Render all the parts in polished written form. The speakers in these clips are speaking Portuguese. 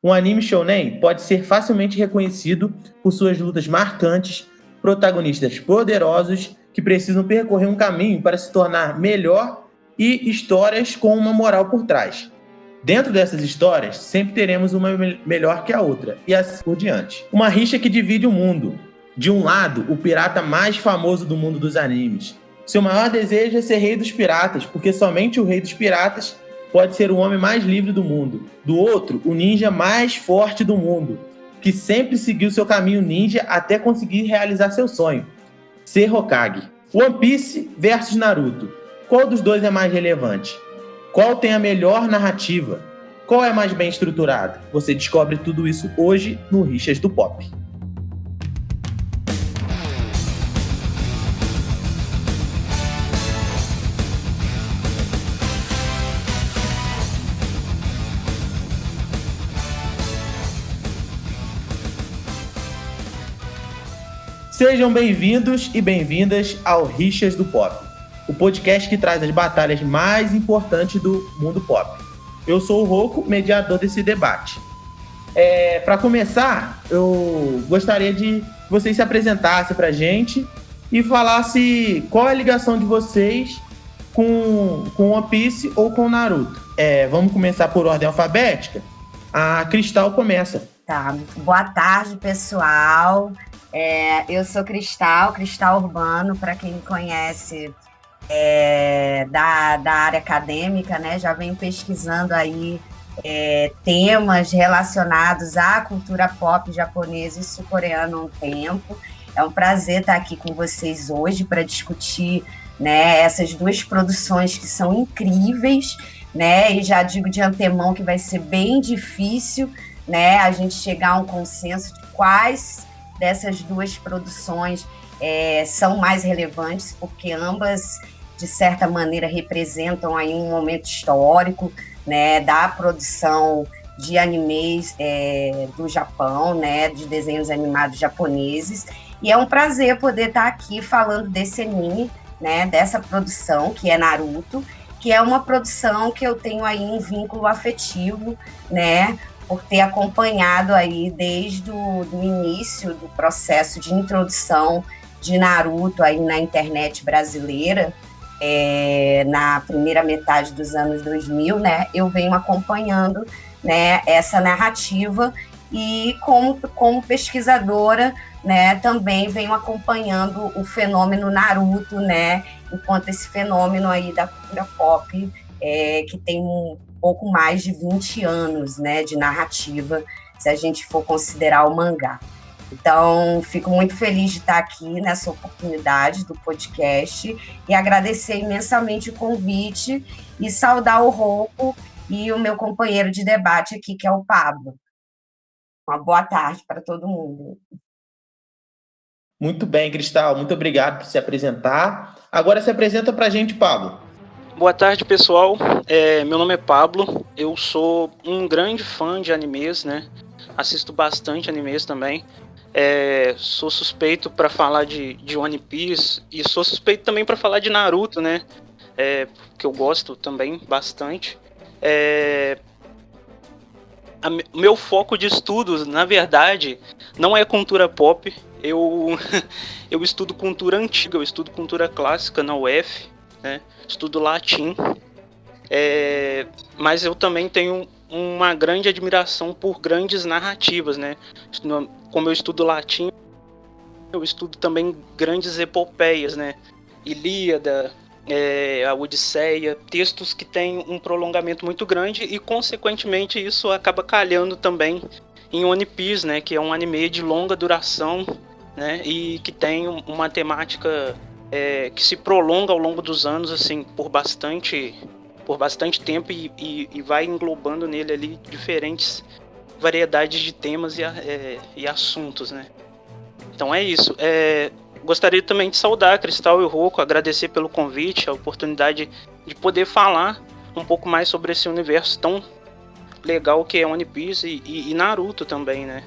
Um anime shounen pode ser facilmente reconhecido por suas lutas marcantes, protagonistas poderosos que precisam percorrer um caminho para se tornar melhor e histórias com uma moral por trás. Dentro dessas histórias, sempre teremos uma melhor que a outra, e assim por diante. Uma rixa que divide o mundo. De um lado, o pirata mais famoso do mundo dos animes. Seu maior desejo é ser rei dos piratas, porque somente o rei dos piratas pode ser o homem mais livre do mundo. Do outro, o ninja mais forte do mundo, que sempre seguiu seu caminho ninja até conseguir realizar seu sonho, ser Hokage. One Piece versus Naruto. Qual dos dois é mais relevante? Qual tem a melhor narrativa? Qual é mais bem estruturado? Você descobre tudo isso hoje no Rixas do Pop. Sejam bem-vindos e bem-vindas ao Rixas do Pop, o podcast que traz as batalhas mais importantes do mundo pop. Eu sou o Rocco, mediador desse debate. Para começar, eu gostaria de que vocês se apresentassem para a gente e falassem qual é a ligação de vocês com One Piece ou com Naruto. Vamos começar por ordem alfabética? A Cristal começa. Tá, boa tarde, pessoal. Eu sou Cristal Urbano, para quem me conhece da área acadêmica, né? Já venho pesquisando aí temas relacionados à cultura pop japonesa e sul-coreana há um tempo. É um prazer estar aqui com vocês hoje para discutir, né, essas duas produções que são incríveis, né? E já digo de antemão que vai ser bem difícil, né, a gente chegar a um consenso de quais dessas duas produções são mais relevantes, porque ambas, de certa maneira, representam aí um momento histórico, né, da produção de animes do Japão, né, de desenhos animados japoneses, e é um prazer poder estar aqui falando desse anime, né, dessa produção, que é Naruto, que é uma produção que eu tenho aí um vínculo afetivo, né, por ter acompanhado aí desde o início do processo de introdução de Naruto aí na internet brasileira, na primeira metade dos anos 2000, né, eu venho acompanhando, né, essa narrativa e como pesquisadora, né, também venho acompanhando o fenômeno Naruto, né, enquanto esse fenômeno aí da cultura pop que tem um pouco mais de 20 anos, né, de narrativa, se a gente for considerar o mangá. Então, fico muito feliz de estar aqui nessa oportunidade do podcast e agradecer imensamente o convite e saudar o Rocco e o meu companheiro de debate aqui, que é o Pablo. Uma boa tarde para todo mundo. Muito bem, Cristal. Muito obrigado por se apresentar. Agora se apresenta para a gente, Pablo. Boa tarde, pessoal. Meu nome é Pablo. Eu sou um grande fã de animes, né? Assisto bastante animes também. Sou suspeito para falar de One Piece e sou suspeito também para falar de Naruto, né? Que eu gosto também bastante. Meu foco de estudos, na verdade, não é cultura pop. Eu estudo cultura antiga, eu estudo cultura clássica na UF, né? Estudo latim, mas eu também tenho uma grande admiração por grandes narrativas, né? Como eu estudo latim, eu estudo também grandes epopeias, né? Ilíada, a Odisseia, textos que têm um prolongamento muito grande e, consequentemente, isso acaba calhando também em One Piece, né? Que é um anime de longa duração, né? E que tem uma temática que se prolonga ao longo dos anos, assim, por bastante tempo e vai englobando nele ali diferentes variedades de temas e assuntos, né? Então é isso. Gostaria também de saudar a Cristal e o Rocco, agradecer pelo convite, a oportunidade de poder falar um pouco mais sobre esse universo tão legal que é One Piece e Naruto também, né?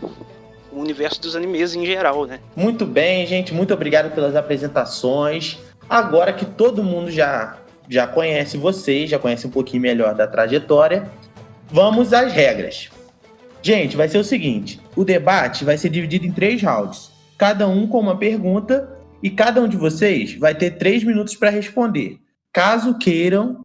O universo dos animes em geral, né? Muito bem, gente. Muito obrigado pelas apresentações. Agora que todo mundo já conhece vocês, já conhece um pouquinho melhor da trajetória, vamos às regras. Gente, vai ser o seguinte, o debate vai ser dividido em 3 rounds, cada um com uma pergunta e cada um de vocês vai ter 3 minutos para responder. Caso queiram,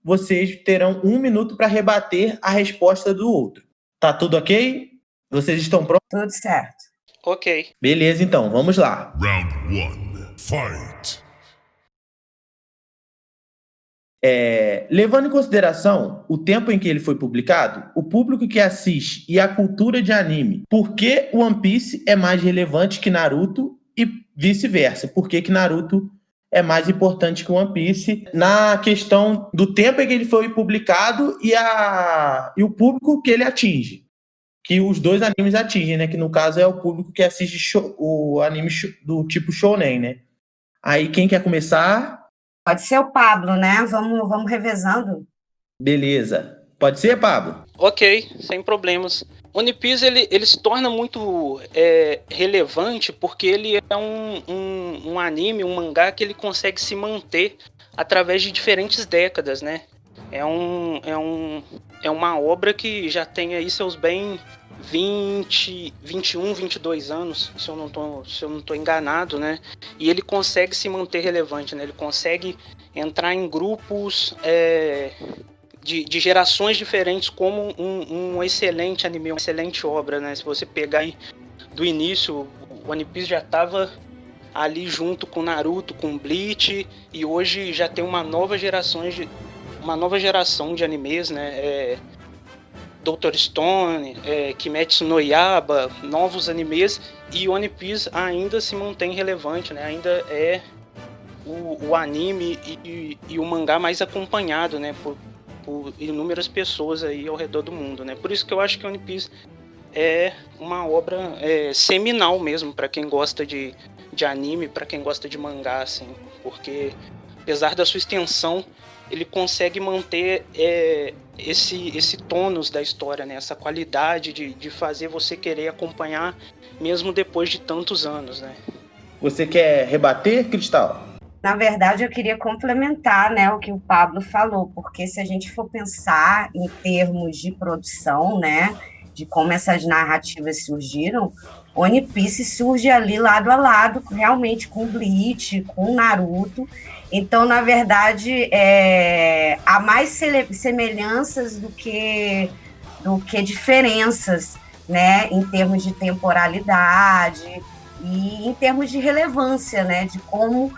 vocês terão 1 minuto para rebater a resposta do outro. Tá tudo ok? Vocês estão prontos? Tudo certo. Ok. Beleza, então, vamos lá. Round 1. Fight! Levando em consideração o tempo em que ele foi publicado, o público que assiste e a cultura de anime, por que One Piece é mais relevante que Naruto e vice-versa? Por que Naruto é mais importante que One Piece na questão do tempo em que ele foi publicado e o público que ele atinge? Que os 2 animes atingem, né? Que no caso é o público que assiste o anime do tipo shounen, né? Aí quem quer começar? Pode ser o Pablo, né? Vamos revezando. Beleza. Pode ser, Pablo? Ok, sem problemas. One Piece ele se torna muito relevante porque ele é um anime, um mangá que ele consegue se manter através de diferentes décadas, né? É uma obra que já tem aí seus bem 20, 21, 22 anos, se eu não tô enganado, né? E ele consegue se manter relevante, né? Ele consegue entrar em grupos de gerações diferentes como um excelente anime, uma excelente obra, né? Se você pegar aí do início, o One Piece já estava ali junto com Naruto, com Bleach, e hoje já tem uma nova geração de animes, né? Dr. Stone, Kimetsu no Yaiba, novos animes, e One Piece ainda se mantém relevante, né? Ainda é o anime e o mangá mais acompanhado, né? Por inúmeras pessoas aí ao redor do mundo, né? Por isso que eu acho que One Piece é uma obra seminal mesmo para quem gosta de anime, para quem gosta de mangá, assim, porque apesar da sua extensão, ele consegue manter esse tônus da história, né? Essa qualidade de fazer você querer acompanhar mesmo depois de tantos anos, né? Você quer rebater, Cristal? Na verdade, eu queria complementar, né, o que o Pablo falou, porque se a gente for pensar em termos de produção, né, de como essas narrativas surgiram, One Piece surge ali lado a lado, realmente com Bleach, com Naruto. Então, na verdade, há mais semelhanças do que diferenças, né, em termos de temporalidade e em termos de relevância, né, de como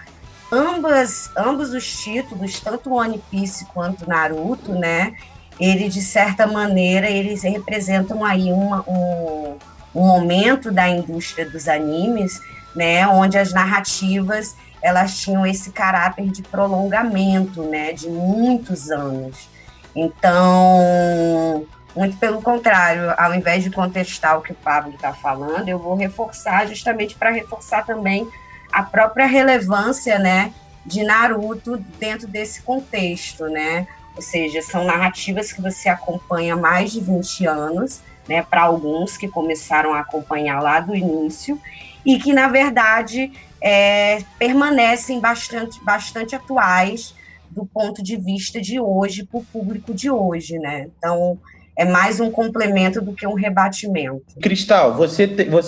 ambos os títulos, tanto One Piece quanto Naruto, né, ele, de certa maneira, eles representam aí um momento da indústria dos animes, né, onde as narrativas elas tinham esse caráter de prolongamento, né, de muitos anos. Então, muito pelo contrário, ao invés de contestar o que o Pablo está falando, eu vou reforçar justamente para reforçar também a própria relevância, né, de Naruto dentro desse contexto, né? Ou seja, são narrativas que você acompanha há mais de 20 anos, né, para alguns que começaram a acompanhar lá do início, e que, na verdade, permanecem bastante atuais do ponto de vista de hoje, para o público de hoje, né? Então, é mais um complemento do que um rebatimento. Cristal, você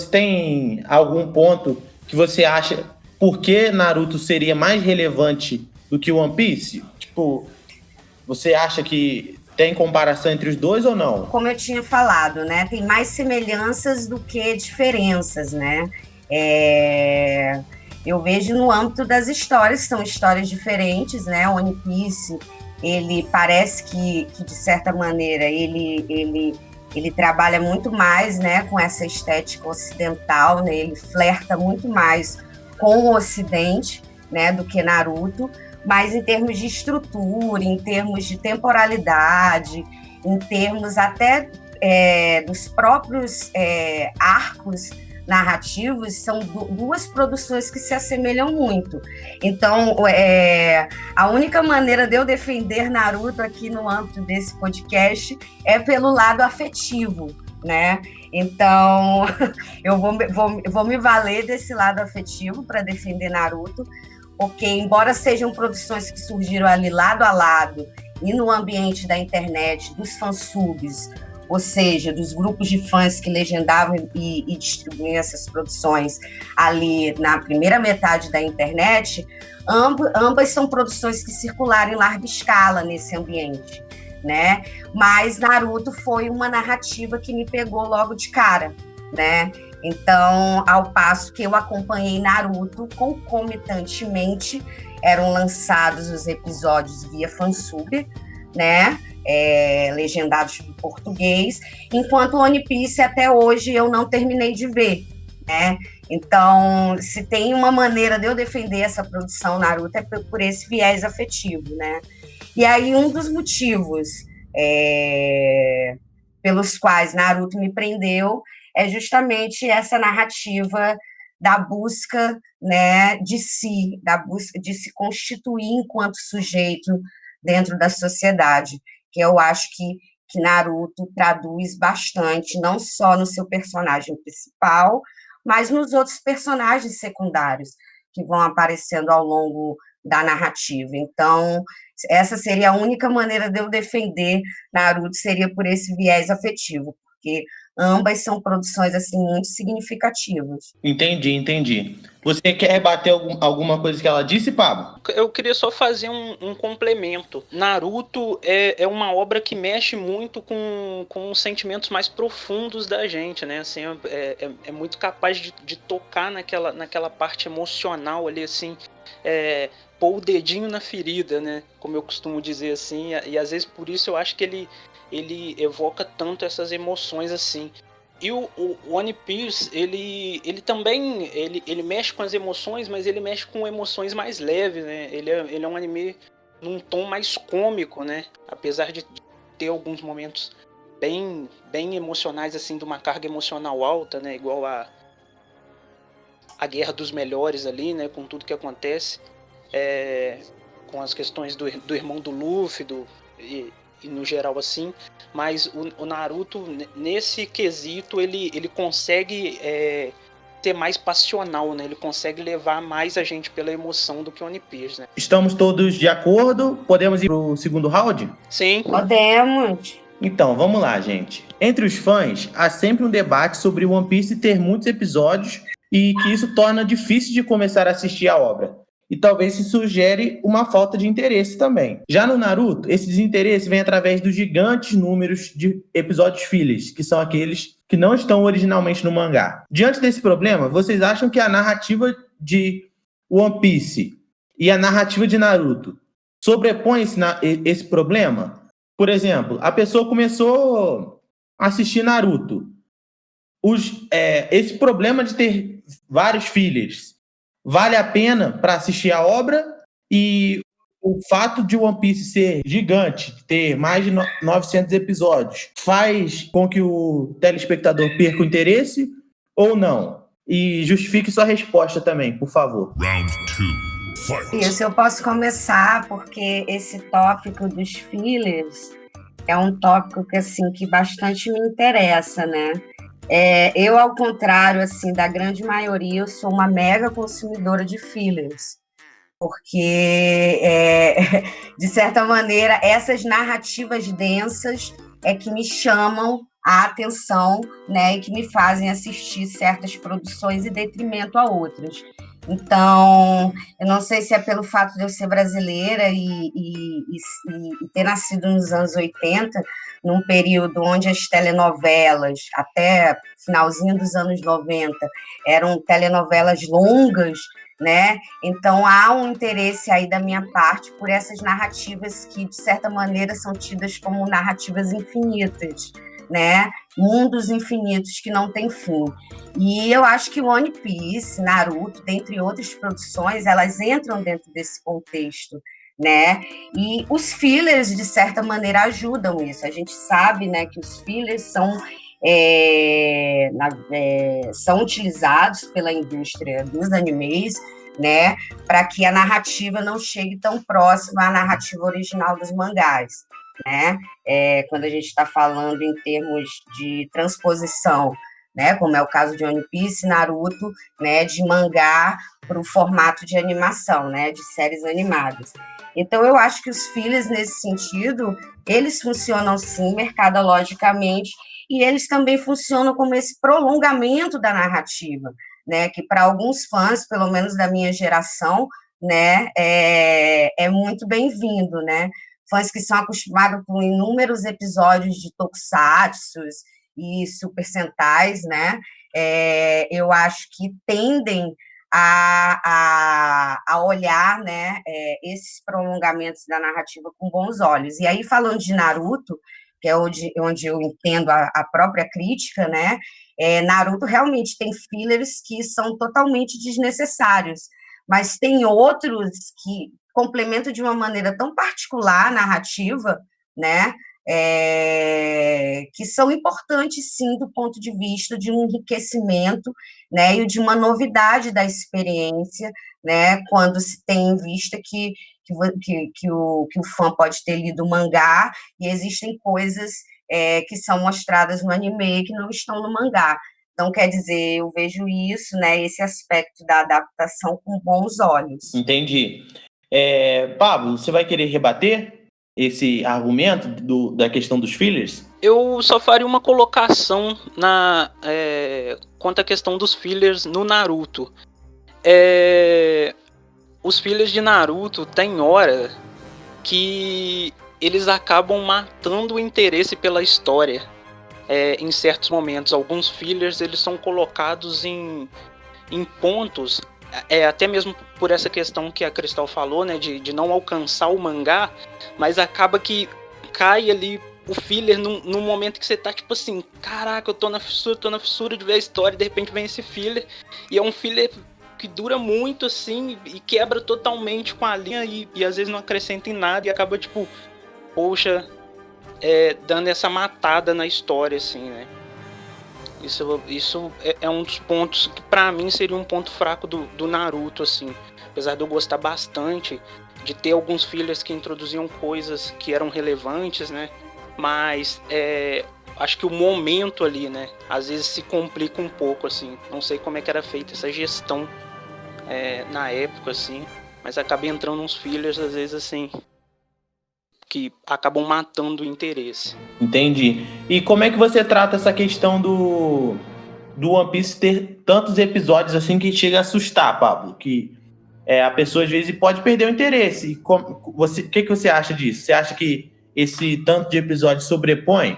tem algum ponto que você acha por que Naruto seria mais relevante do que One Piece? Tipo, você acha que tem comparação entre os dois ou não? Como eu tinha falado, né? Tem mais semelhanças do que diferenças, né? Eu vejo no âmbito das histórias, são histórias diferentes, né? One Piece, ele parece que de certa maneira, ele trabalha muito mais, né, com essa estética ocidental, né? Ele flerta muito mais com o Ocidente, né, do que Naruto, mas em termos de estrutura, em termos de temporalidade, em termos até dos próprios arcos narrativos, são duas produções que se assemelham muito. Então, a única maneira de eu defender Naruto aqui no âmbito desse podcast é pelo lado afetivo, né? Então, eu vou me valer desse lado afetivo para defender Naruto, porque, embora sejam produções que surgiram ali lado a lado e no ambiente da internet, dos fansubs, ou seja, dos grupos de fãs que legendavam e distribuíam essas produções ali na primeira metade da internet, ambas são produções que circularam em larga escala nesse ambiente, né? Mas Naruto foi uma narrativa que me pegou logo de cara, né? Então, ao passo que eu acompanhei Naruto, concomitantemente eram lançados os episódios via fansub, né? Legendados para o português, enquanto One Piece até hoje eu não terminei de ver, né? Então, se tem uma maneira de eu defender essa produção Naruto é por esse viés afetivo, né? E aí um dos motivos pelos quais Naruto me prendeu é justamente essa narrativa da busca, né, de si, da busca de se constituir enquanto sujeito dentro da sociedade, que eu acho que Naruto traduz bastante, não só no seu personagem principal, mas nos outros personagens secundários que vão aparecendo ao longo da narrativa. Então, essa seria a única maneira de eu defender Naruto, seria por esse viés afetivo, porque ambas são produções assim muito significativas. Entendi. Você quer rebater alguma coisa que ela disse, Pablo? Eu queria só fazer um complemento. Naruto é uma obra que mexe muito com os sentimentos mais profundos da gente, né? Assim, é muito capaz de tocar naquela parte emocional ali, assim, pôr o dedinho na ferida, né? Como eu costumo dizer assim, e às vezes por isso eu acho que ele evoca tanto essas emoções assim. E o One Piece, ele também ele mexe com as emoções, mas ele mexe com emoções mais leves, né? Ele é um anime num tom mais cômico, né? Apesar de ter alguns momentos bem emocionais, assim, de uma carga emocional alta, né? Igual a Guerra dos Melhores ali, né? Com tudo que acontece. Com as questões do irmão do Luffy, e no geral assim, mas o Naruto, nesse quesito, ele consegue ser mais passional, né? Ele consegue levar mais a gente pela emoção do que o One Piece, né? Estamos todos de acordo? Podemos ir pro segundo round? Sim. Podemos. Então, vamos lá, gente. Entre os fãs, há sempre um debate sobre o One Piece ter muitos episódios e que isso torna difícil de começar a assistir a obra. E talvez isso sugere uma falta de interesse também. Já no Naruto, esse desinteresse vem através dos gigantes números de episódios fillers, que são aqueles que não estão originalmente no mangá. Diante desse problema, vocês acham que a narrativa de One Piece e a narrativa de Naruto sobrepõem esse problema? Por exemplo, a pessoa começou a assistir Naruto. Esse problema de ter vários fillers vale a pena para assistir a obra, e o fato de One Piece ser gigante, ter mais de 900 episódios, faz com que o telespectador perca o interesse ou não? E justifique sua resposta também, por favor. Round 2, fight! Isso, eu posso começar, porque esse tópico dos fillers é um tópico que, assim, que bastante me interessa, né? Eu, ao contrário, assim, da grande maioria, eu sou uma mega consumidora de fillers, porque, de certa maneira, essas narrativas densas é que me chamam a atenção, né, e que me fazem assistir certas produções em detrimento a outras. Então, eu não sei se é pelo fato de eu ser brasileira e ter nascido nos anos 80, num período onde as telenovelas, até finalzinho dos anos 90, eram telenovelas longas, né? Então, há um interesse aí da minha parte por essas narrativas que, de certa maneira, são tidas como narrativas infinitas, né? Mundos infinitos que não têm fim. E eu acho que One Piece, Naruto, dentre outras produções, elas entram dentro desse contexto, né? E os fillers, de certa maneira, ajudam isso. A gente sabe, né, que os fillers são utilizados pela indústria dos animes, né, para que a narrativa não chegue tão próxima à narrativa original dos mangás, né? Quando a gente está falando em termos de transposição, né, como é o caso de One Piece, Naruto, né, de mangá o formato de animação, né, de séries animadas. Então, eu acho que os fillers, nesse sentido, eles funcionam, sim, mercadologicamente, e eles também funcionam como esse prolongamento da narrativa, né, que para alguns fãs, pelo menos da minha geração, né, é muito bem-vindo, né, fãs que são acostumados com inúmeros episódios de tokusatsu e Super Sentais, né, eu acho que tendem a olhar, né, esses prolongamentos da narrativa com bons olhos. E aí, falando de Naruto, que é onde eu entendo a própria crítica, né, Naruto realmente tem fillers que são totalmente desnecessários, mas tem outros que complementam de uma maneira tão particular a narrativa, né, que são importantes, sim, do ponto de vista de um enriquecimento, né, e de uma novidade da experiência, né, quando se tem em vista que o fã pode ter lido o mangá e existem coisas que são mostradas no anime que não estão no mangá. Então, quer dizer, eu vejo isso, né, esse aspecto da adaptação com bons olhos. Entendi. Pablo, você vai querer rebater esse argumento da questão dos fillers? Eu só faria uma colocação quanto à questão dos fillers no Naruto. Os fillers de Naruto tem hora que eles acabam matando o interesse pela história. Em certos momentos, alguns fillers eles são colocados em pontos, até mesmo por essa questão que a Cristal falou, né, de não alcançar o mangá, mas acaba que cai ali o filler num momento que você tá tipo assim, caraca, eu tô na fissura de ver a história, e de repente vem esse filler, e é um filler que dura muito assim, e quebra totalmente com a linha, e às vezes não acrescenta em nada, e acaba tipo, poxa, dando essa matada na história, assim, né. Isso é um dos pontos que pra mim seria um ponto fraco do Naruto, assim. Apesar de eu gostar bastante de ter alguns fillers que introduziam coisas que eram relevantes, né? Mas acho que o momento ali, né? Às vezes se complica um pouco, assim. Não sei como é que era feita essa gestão na época, assim. Mas acaba entrando uns fillers, às vezes, assim, que acabam matando o interesse. Entendi. E como é que você trata essa questão do One Piece ter tantos episódios assim que chega a assustar, Pablo? Que a pessoa às vezes pode perder o interesse. O que você acha disso? Você acha que esse tanto de episódios sobrepõe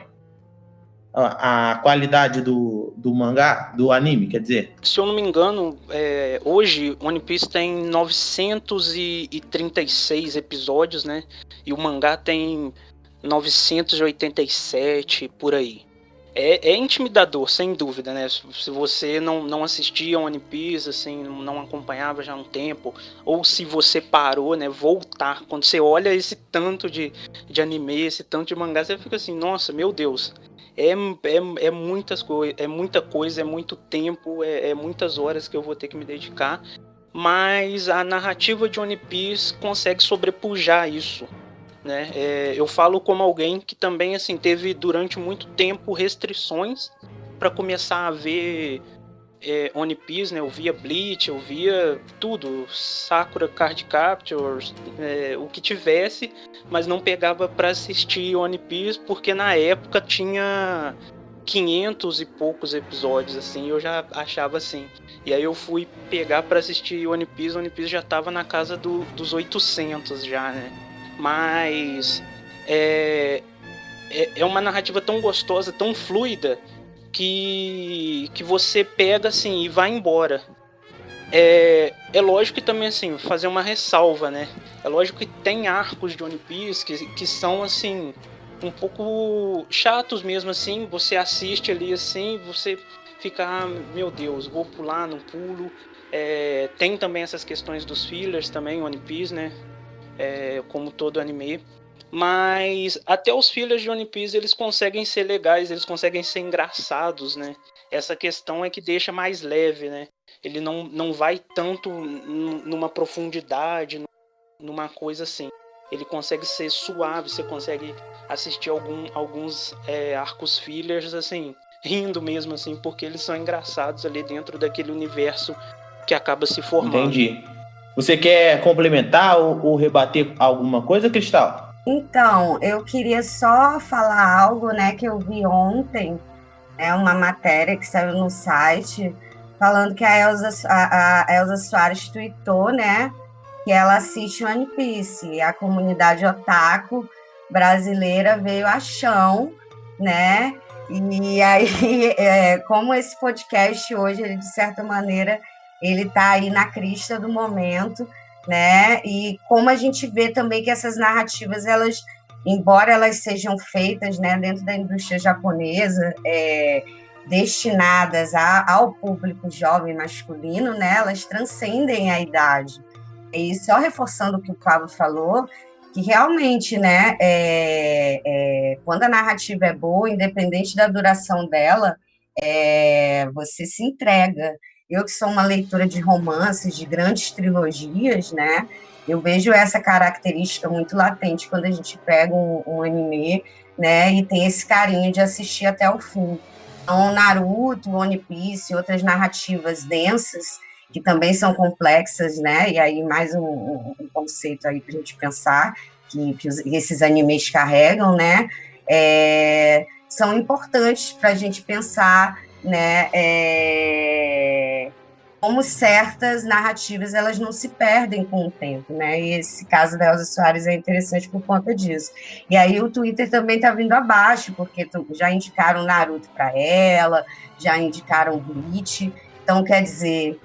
a qualidade do mangá, do anime, quer dizer? Se eu não me engano, hoje One Piece tem 936 episódios, né? E o mangá tem 987, por aí. É intimidador, sem dúvida, né? Se você não assistia One Piece, assim, não acompanhava já há um tempo, ou se você parou, né? Voltar. Quando você olha esse tanto de anime, esse tanto de mangá, você fica assim, nossa, meu Deus. É muita coisa, é muito tempo, é muitas horas que eu vou ter que me dedicar. Mas a narrativa de One Piece consegue sobrepujar isso, né? Eu falo como alguém que também assim teve durante muito tempo restrições para começar a ver One Piece, né? Eu via Bleach, eu via tudo, Sakura Card Captors, o que tivesse, mas não pegava para assistir One Piece porque na época tinha 500 e poucos episódios, assim, eu já achava assim. E aí eu fui pegar para assistir One Piece já tava na casa dos 800 já, né? Mas é uma narrativa tão gostosa, tão fluida, que você pega assim e vai embora. É lógico que também assim, fazer uma ressalva, né? É lógico que tem arcos de One Piece que são assim um pouco chatos mesmo, assim. Você assiste ali assim, você fica, meu Deus, vou pular, não pulo. Tem também essas questões dos fillers também, One Piece, né? Como todo anime. Mas até os fillers de One Piece eles conseguem ser legais, eles conseguem ser engraçados, né? Essa questão é que deixa mais leve, né? Ele não vai tanto numa profundidade, numa coisa assim. Ele consegue ser suave, você consegue assistir alguns arcos fillers assim, rindo mesmo assim, porque eles são engraçados ali dentro daquele universo que acaba se formando. Entendi. Você quer complementar ou rebater alguma coisa, Cristal? Então, eu queria só falar algo, né, que eu vi ontem, uma matéria que saiu no site, falando que a Elza Soares tweetou, né, que ela assiste One Piece, e a comunidade otaku brasileira veio a chão, né, e aí, como esse podcast hoje, ele, de certa maneira, ele está aí na crista do momento, né, e como a gente vê também que essas narrativas, elas, embora elas sejam feitas, né, dentro da indústria japonesa, destinadas ao público jovem masculino, né, elas transcendem a idade. E só reforçando o que o Pablo falou, que realmente, né, quando a narrativa é boa, independente da duração dela, você se entrega. Eu que sou uma leitora de romances, de grandes trilogias, né, eu vejo essa característica muito latente quando a gente pega um anime, né, e tem esse carinho de assistir até o fim. Então, Naruto, One Piece, outras narrativas densas, que também são complexas, né? E aí mais um conceito aí para a gente pensar que esses animes carregam, né? São importantes para a gente pensar, né? Como certas narrativas elas não se perdem com o tempo, né? E esse caso da Elza Soares é interessante por conta disso. E aí o Twitter também está vindo abaixo, porque já indicaram Naruto para ela, já indicaram Bleach. Então, quer dizer,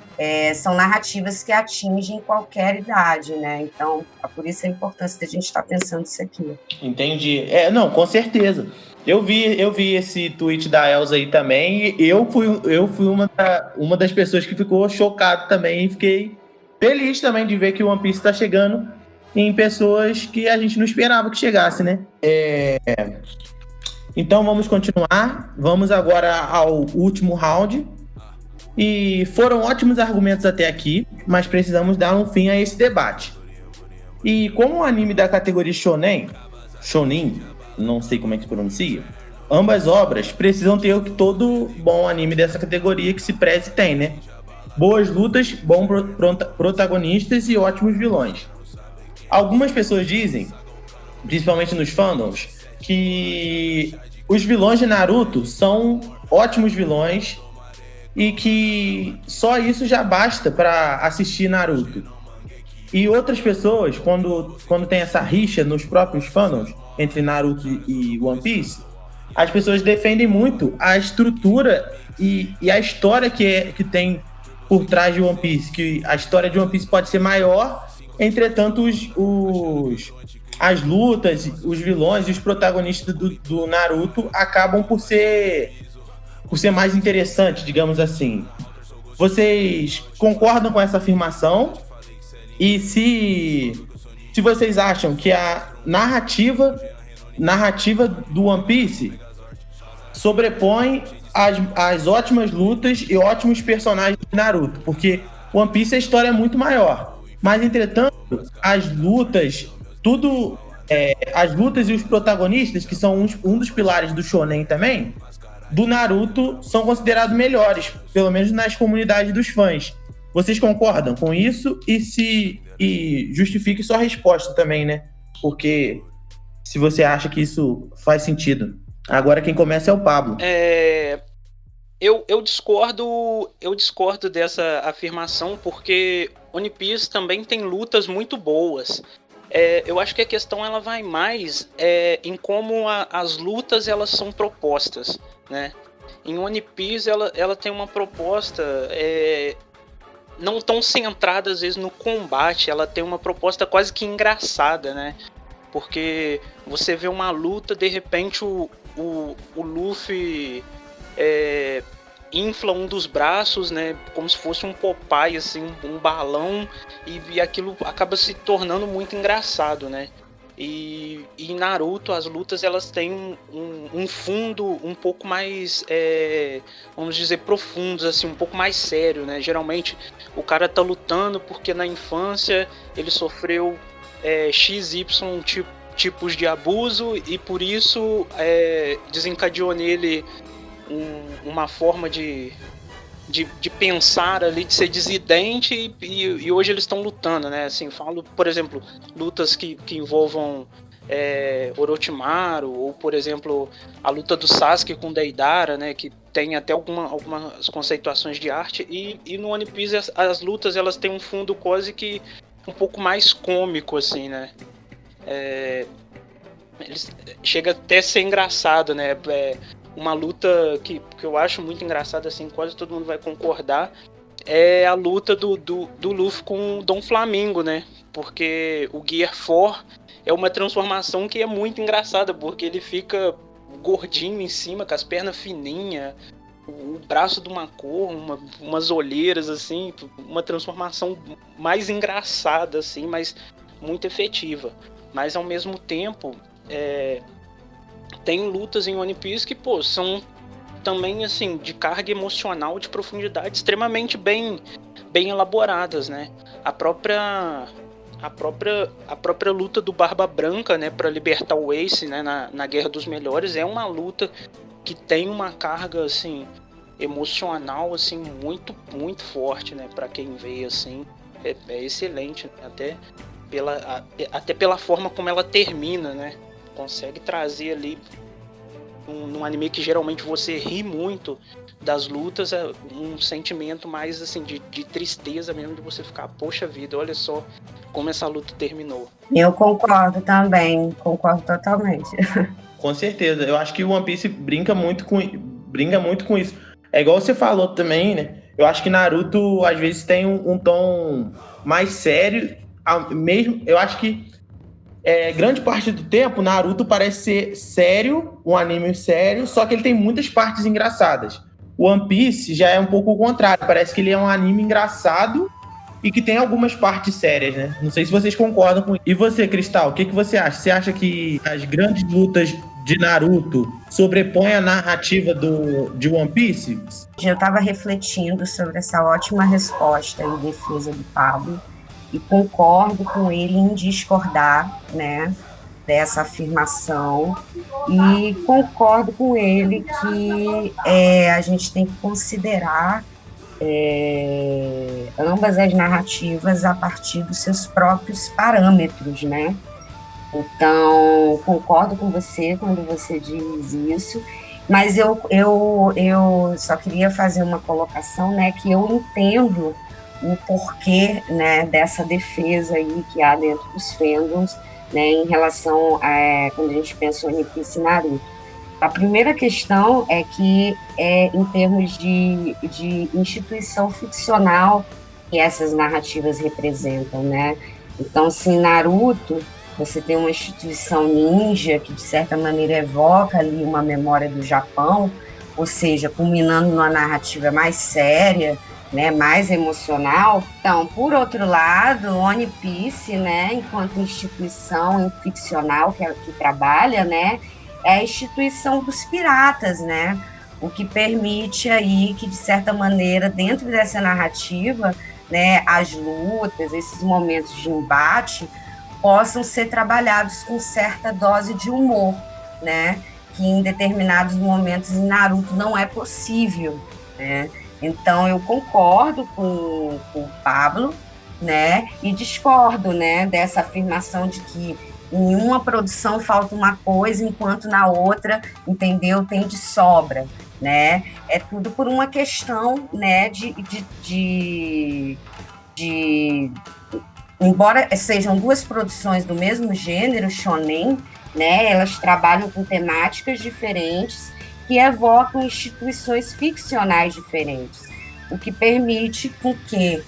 são narrativas que atingem qualquer idade, né? Então, por isso a importância da gente estar pensando isso aqui. Entendi. Não, com certeza. Eu vi esse tweet da Elza aí também, e eu fui uma das pessoas que ficou chocado também, e fiquei feliz também de ver que o One Piece está chegando em pessoas que a gente não esperava que chegasse, né? Então, vamos continuar. Vamos agora ao último round. E foram ótimos argumentos até aqui, mas precisamos dar um fim a esse debate. E como o anime da categoria Shonen, não sei como é que se pronuncia, ambas obras precisam ter o que todo bom anime dessa categoria que se preze tem, né? Boas lutas, bons protagonistas e ótimos vilões. Algumas pessoas dizem, principalmente nos fandoms, que os vilões de Naruto são ótimos vilões e que só isso já basta para assistir Naruto. E outras pessoas, quando tem essa rixa nos próprios fandoms entre Naruto e One Piece, as pessoas defendem muito a estrutura e a história que tem por trás de One Piece, que a história de One Piece pode ser maior, entretanto as lutas, os vilões e os protagonistas do Naruto acabam por ser mais interessante, digamos assim. Vocês concordam com essa afirmação? E se vocês acham que a narrativa do One Piece sobrepõe as ótimas lutas e ótimos personagens de Naruto, porque One Piece a história é muito maior, mas entretanto as lutas e os protagonistas, que são um dos pilares do Shonen também, do Naruto, são considerados melhores, pelo menos nas comunidades dos fãs. Vocês concordam com isso? E justifique sua resposta também, né? Porque se você acha que isso faz sentido. Agora quem começa é o Pablo. Eu discordo dessa afirmação, porque One Piece também tem lutas muito boas. Eu acho que a questão ela vai mais em como as lutas elas são propostas, né? Em One Piece ela tem uma proposta não tão centrada às vezes no combate, ela tem uma proposta quase que engraçada, né? Porque você vê uma luta, de repente o Luffy infla um dos braços, né, como se fosse um Popeye, assim, um balão, e aquilo acaba se tornando muito engraçado, né? E em Naruto as lutas elas têm um fundo um pouco mais, vamos dizer, profundos, assim, um pouco mais sério, né? Geralmente o cara tá lutando porque na infância ele sofreu XY tipos de abuso e por isso desencadeou nele uma forma de de pensar ali, de ser dissidente, e hoje eles estão lutando, né? Assim, falo, por exemplo, lutas que envolvam Orochimaru, ou por exemplo, a luta do Sasuke com Deidara, né? Que tem até algumas conceituações de arte, e no One Piece as lutas elas têm um fundo quase que um pouco mais cômico, assim, né? Chega até a ser engraçado, né? Uma luta que eu acho muito engraçada, assim, quase todo mundo vai concordar, é a luta do Luffy com o Dom Flamingo, né? Porque o Gear 4 é uma transformação que é muito engraçada, porque ele fica gordinho em cima, com as pernas fininhas, o braço de uma cor, umas olheiras, assim, uma transformação mais engraçada, assim, mas muito efetiva. Mas ao mesmo tempo, tem lutas em One Piece que, pô, são também, assim, de carga emocional, de profundidade, extremamente bem elaboradas, né? A própria luta do Barba Branca, né, para libertar o Ace, né, na Guerra dos Melhores, é uma luta que tem uma carga, assim, emocional, assim, muito, muito forte, né, para quem vê, assim, é excelente, né? Até pela forma como ela termina, né? Consegue trazer ali num anime que geralmente você ri muito das lutas, um sentimento mais assim de tristeza mesmo, de você ficar, poxa vida, olha só como essa luta terminou. Eu concordo também, concordo totalmente. Com certeza, eu acho que o One Piece brinca muito com isso. É igual você falou também, né? Eu acho que Naruto às vezes tem um tom mais sério, mesmo. Eu acho que grande parte do tempo, Naruto parece ser sério, um anime sério, só que ele tem muitas partes engraçadas. O One Piece já é um pouco o contrário, parece que ele é um anime engraçado e que tem algumas partes sérias, né? Não sei se vocês concordam com isso. E você, Cristal, o que você acha? Você acha que as grandes lutas de Naruto sobrepõem a narrativa de One Piece? Eu estava refletindo sobre essa ótima resposta em defesa do Pablo, e concordo com ele em discordar, né, dessa afirmação, e concordo com ele que a gente tem que considerar ambas as narrativas a partir dos seus próprios parâmetros, né? Então, concordo com você quando você diz isso, mas eu só queria fazer uma colocação, né, que eu entendo o porquê, né, dessa defesa aí que há dentro dos fandoms, né, em relação a quando a gente pensa em One Piece e Naruto. A primeira questão é que em termos de instituição ficcional que essas narrativas representam, né? Então, se em Naruto você tem uma instituição ninja que de certa maneira evoca ali uma memória do Japão, ou seja, culminando numa narrativa mais séria, né, mais emocional. Então, por outro lado, One Piece, né, enquanto instituição ficcional que trabalha, né, é a instituição dos piratas, né, o que permite aí que, de certa maneira, dentro dessa narrativa, né, as lutas, esses momentos de embate, possam ser trabalhados com certa dose de humor, né, que em determinados momentos em Naruto não é possível, né. Então, eu concordo com o Pablo, né, e discordo, né, dessa afirmação de que em uma produção falta uma coisa, enquanto na outra, entendeu, tem de sobra, né? É tudo por uma questão, né, embora sejam duas produções do mesmo gênero, shonen, né, elas trabalham com temáticas diferentes, que evocam instituições ficcionais diferentes, o que permite com que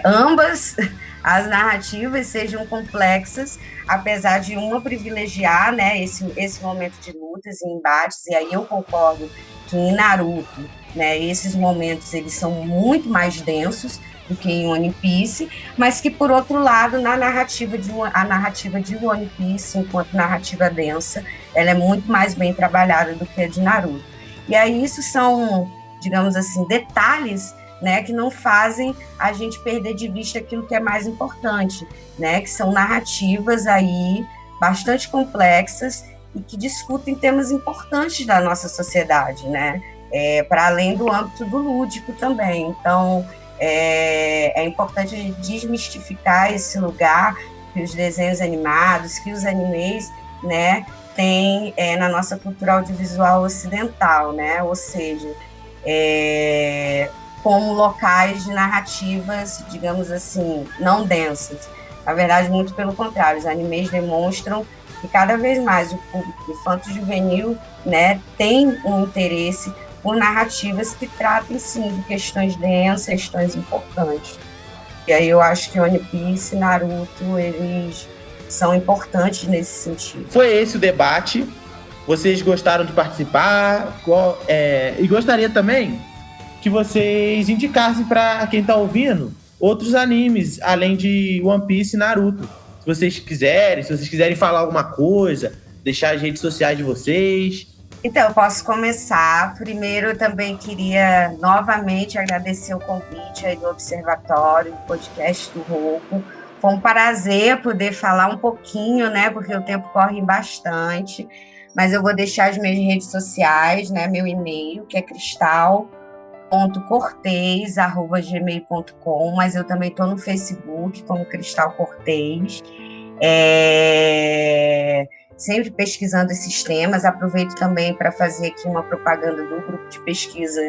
ambas as narrativas sejam complexas, apesar de uma privilegiar, né, esse momento de lutas e embates, e aí eu concordo que em Naruto, né, esses momentos eles são muito mais densos do que em One Piece, mas que, por outro lado, a narrativa de One Piece, enquanto narrativa densa, ela é muito mais bem trabalhada do que a de Naruto. E aí isso são, digamos assim, detalhes, né, que não fazem a gente perder de vista aquilo que é mais importante, né, que são narrativas aí bastante complexas e que discutem temas importantes da nossa sociedade, né. para além do âmbito do lúdico também. Então, é importante a gente desmistificar esse lugar que os desenhos animados, que os animes, né, têm na nossa cultura audiovisual ocidental, né? Ou seja, como locais de narrativas, digamos assim, não densas. Na verdade, muito pelo contrário, os animes demonstram que cada vez mais o público infanto-juvenil, né, tem um interesse por narrativas que tratem, sim, de questões densas, questões importantes. E aí eu acho que One Piece e Naruto, eles são importantes nesse sentido. Foi esse o debate. Vocês gostaram de participar? E gostaria também que vocês indicassem para quem está ouvindo outros animes, além de One Piece e Naruto. Se vocês quiserem falar alguma coisa, deixar as redes sociais de vocês. Então, eu posso começar. Primeiro, eu também queria novamente agradecer o convite aí do Observatório, do podcast do Rouco. Foi um prazer poder falar um pouquinho, né, porque o tempo corre bastante. Mas eu vou deixar as minhas redes sociais, né, meu e-mail, que é cristal.cortez@gmail.com, mas eu também estou no Facebook como Cristal Cortez. Sempre pesquisando esses temas. Aproveito também para fazer aqui uma propaganda do grupo de pesquisa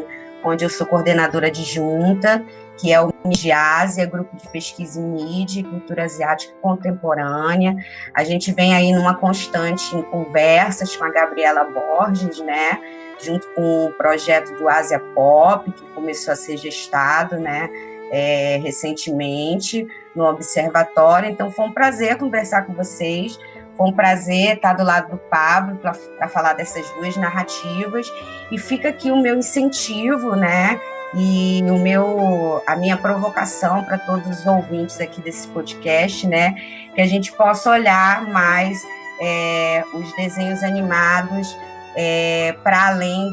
onde eu sou coordenadora adjunta, que é o MIDIASIA, Grupo de Pesquisa em Mídia e Cultura Asiática Contemporânea. A gente vem aí numa constante em conversas com a Gabriela Borges, né, junto com o projeto do Ásia Pop, que começou a ser gestado, né, recentemente no Observatório. Então, foi um prazer conversar com vocês. Foi um prazer estar do lado do Pablo para falar dessas duas narrativas. E fica aqui o meu incentivo, né? E a minha provocação para todos os ouvintes aqui desse podcast, né? Que a gente possa olhar mais os desenhos animados para além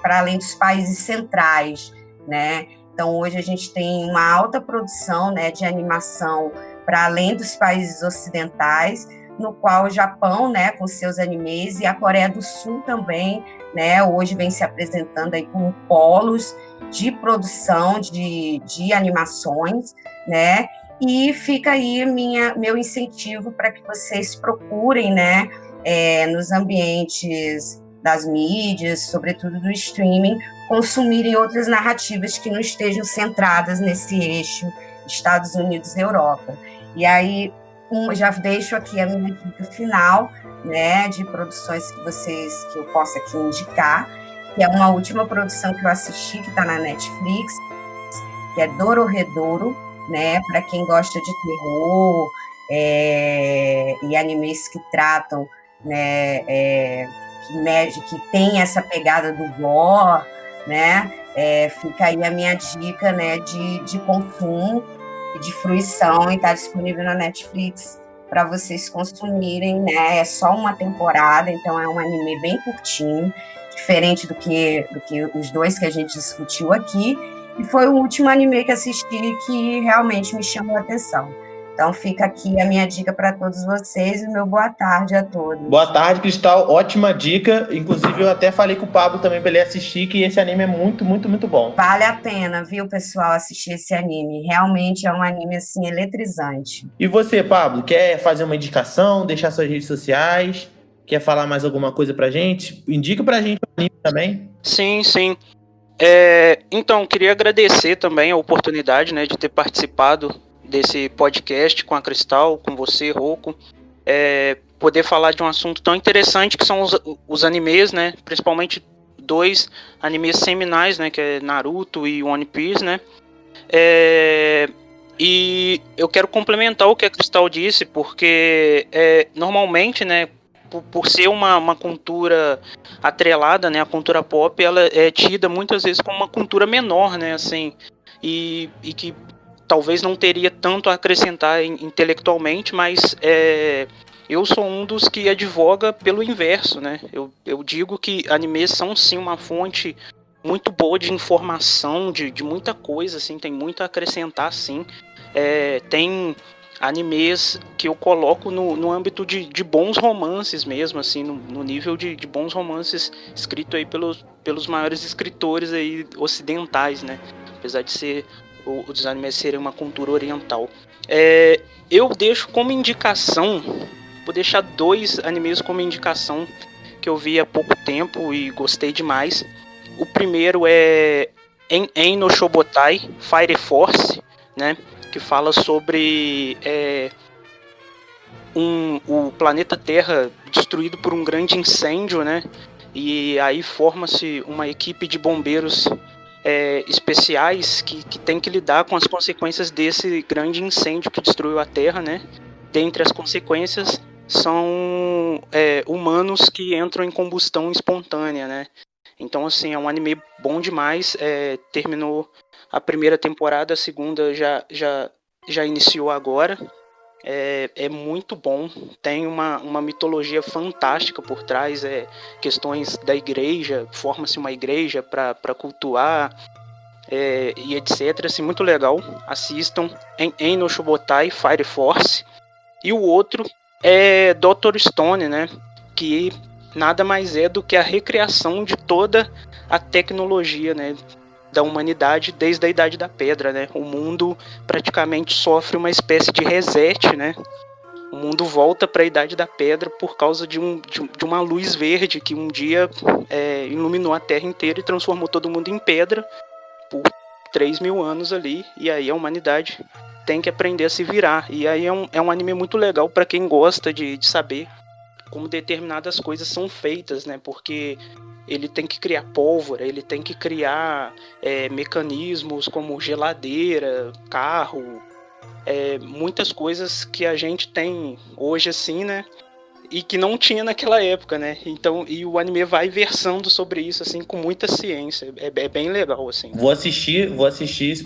para além dos países centrais, né? Então, hoje a gente tem uma alta produção, né, de animação para além dos países ocidentais, no qual o Japão, né, com seus animes, e a Coreia do Sul também, né, hoje vem se apresentando aí como polos de produção de animações, né, e fica aí meu incentivo para que vocês procurem, né, nos ambientes das mídias, sobretudo do streaming, consumirem outras narrativas que não estejam centradas nesse eixo Estados Unidos e Europa. E aí, já deixo aqui a minha dica final, né, de produções que eu possa aqui indicar, que é uma última produção que eu assisti, que está na Netflix, que é Dororedoro, né, para quem gosta de terror e animes que tratam, né, que tem essa pegada do gore, né, fica aí a minha dica, né, de consumo e de fruição, e está disponível na Netflix para vocês consumirem, né? É só uma temporada, então é um anime bem curtinho, diferente do que os dois que a gente discutiu aqui, e foi o último anime que assisti que realmente me chamou a atenção. Então fica aqui a minha dica para todos vocês e o meu boa tarde a todos. Boa tarde, Cristal. Ótima dica. Inclusive, eu até falei com o Pablo também para ele assistir, que esse anime é muito, muito, muito bom. Vale a pena, viu, pessoal, assistir esse anime. Realmente é um anime, assim, eletrizante. E você, Pablo, quer fazer uma indicação, deixar suas redes sociais? Quer falar mais alguma coisa pra gente? Indica pra gente o anime também. Sim. Então, queria agradecer também a oportunidade, né, de ter participado desse podcast com a Cristal, com você, Rouco, poder falar de um assunto tão interessante que são os animes, né, principalmente dois animes seminais, né, que é Naruto e One Piece, né, e eu quero complementar o que a Cristal disse, porque normalmente, né, por ser uma cultura atrelada, né, a cultura pop, ela é tida muitas vezes como uma cultura menor, né, assim, e que talvez não teria tanto a acrescentar intelectualmente, mas eu sou um dos que advoga pelo inverso, né? Eu digo que animes são sim uma fonte muito boa de informação, de muita coisa, assim, tem muito a acrescentar, sim. Tem animes que eu coloco no âmbito de bons romances mesmo, assim, no nível de bons romances escritos aí pelos maiores escritores aí ocidentais, né? Apesar de ser os animes serem uma cultura oriental. Eu deixo como indicação, vou deixar 2 animes como indicação que eu vi há pouco tempo e gostei demais. O primeiro é En no Shobotai, Fire Force, né? Que fala sobre o planeta Terra destruído por um grande incêndio, né? E aí forma-se uma equipe de bombeiros especiais que tem que lidar com as consequências desse grande incêndio que destruiu a Terra, né? Dentre as consequências são humanos que entram em combustão espontânea, né? Então, assim, é um anime bom demais. Terminou a primeira temporada, a segunda já iniciou agora. É muito bom. Tem uma mitologia fantástica por trás. Questões da igreja, forma-se uma igreja para cultuar e etc. Assim, muito legal. Assistam En no Shobotai, Fire Force. E o outro é Dr. Stone, né? Que nada mais é do que a recriação de toda a tecnologia, né, da humanidade desde a Idade da Pedra, né? O mundo praticamente sofre uma espécie de reset, né? O mundo volta para a Idade da Pedra por causa de uma luz verde que um dia iluminou a Terra inteira e transformou todo mundo em pedra por 3.000 anos ali. E aí a humanidade tem que aprender a se virar. E aí é um anime muito legal para quem gosta de saber como determinadas coisas são feitas, né? Porque ele tem que criar pólvora, ele tem que criar mecanismos como geladeira, carro, muitas coisas que a gente tem hoje assim, né? E que não tinha naquela época, né? Então, e o anime vai versando sobre isso assim com muita ciência. É bem legal, assim. Vou assistir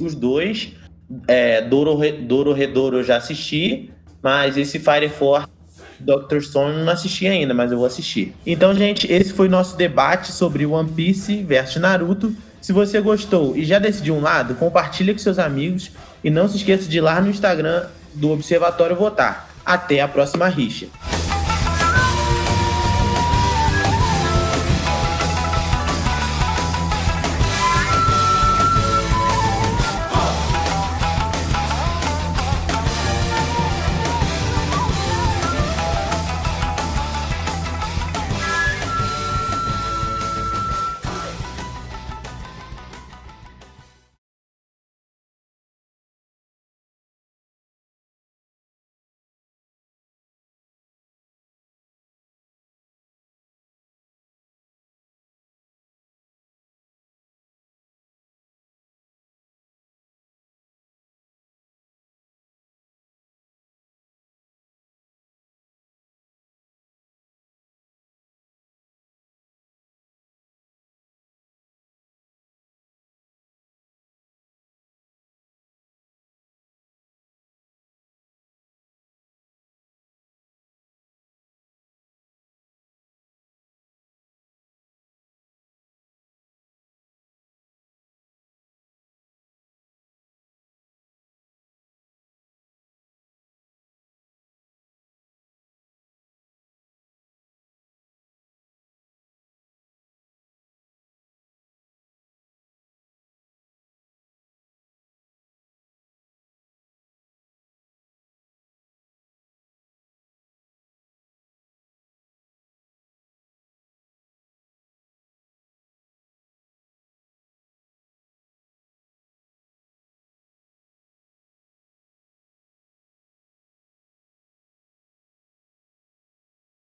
os 2. Dororedoro eu já assisti, mas esse Fire Force Dr. Stone eu não assisti ainda, mas eu vou assistir. Então, gente, esse foi o nosso debate sobre One Piece versus Naruto. Se você gostou e já decidiu um lado, compartilha com seus amigos e não se esqueça de ir lá no Instagram do Observatório votar. Até a próxima rixa.